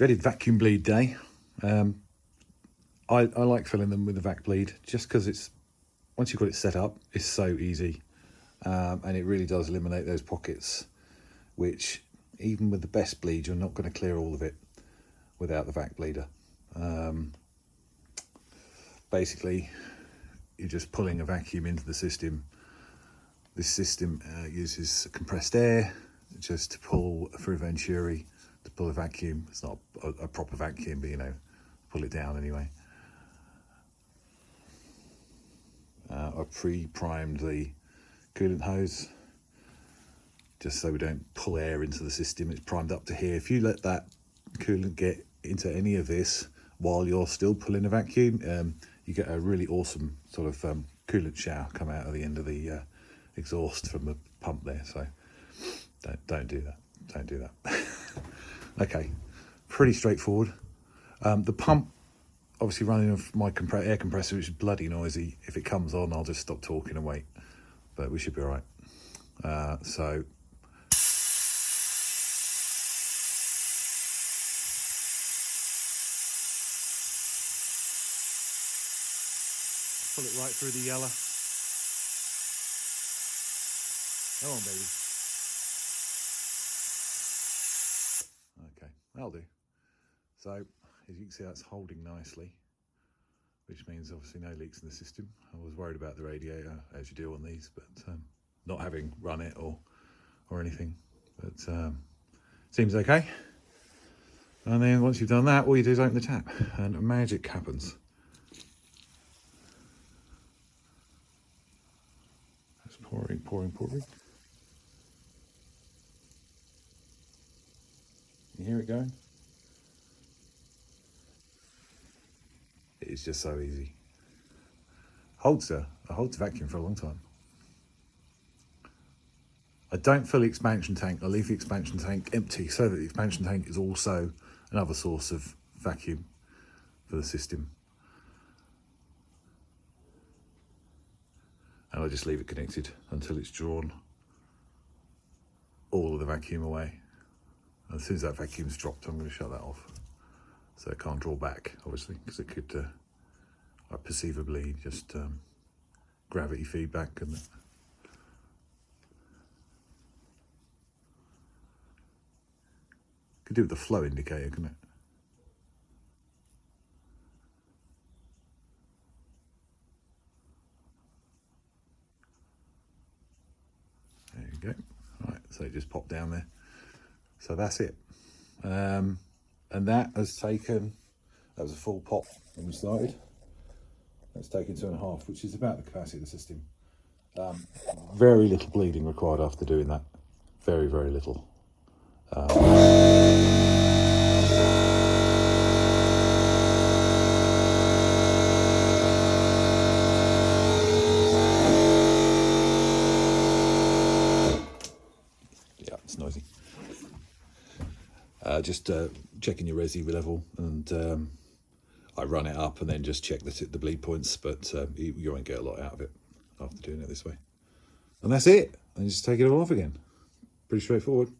Dreaded vacuum bleed day. I like filling them with a vac bleed just because it's, once you've got it set up, it's so easy. And it really does eliminate those pockets, which even with the best bleed, you're not going to clear all of it without the vac bleeder. Basically, you're just pulling a vacuum into the system. This system uses compressed air just to pull through venturi, to pull a vacuum. It's not a proper vacuum, but you know, pull it down anyway. I pre-primed the coolant hose just so we don't pull air into the system. It's primed up to here. If you let that coolant get into any of this while you're still pulling a vacuum, you get a really awesome sort of coolant shower come out of the end of the exhaust from the pump there. So don't do that. Don't do that. Okay, pretty straightforward. The pump, obviously running off my air compressor, which is bloody noisy. If it comes on, I'll just stop talking and wait, but we should be all right. So pull it right through the yellow. Come on, baby. Okay, that'll do. So as you can see, that's holding nicely, which means obviously no leaks in the system. I was worried about the radiator, as you do on these, but not having run it or anything, but seems okay. And then once you've done that, all you do is open the tap and magic happens. It's pouring, pouring, pouring. You hear it going? It's just so easy. Holds the vacuum for a long time. I don't fill the expansion tank. I leave the expansion tank empty so that the expansion tank is also another source of vacuum for the system. And I just leave it connected until it's drawn all of the vacuum away. And as soon as that vacuum's dropped, I'm going to shut that off. So it can't draw back, obviously, because it could perceivably just gravity feedback and could do with the flow indicator, couldn't it? There you go. All right, so it just popped down there. So that's it. And that has taken, that was a full pop when we started. That's taken 2.5, which is about the capacity of the system. Very little bleeding required after doing that. Very, very little. Yeah, it's noisy. Just checking your resi level, and I run it up and then just check the bleed points, but you won't get a lot out of it after doing it this way. And that's it. And just take it all off again. Pretty straightforward.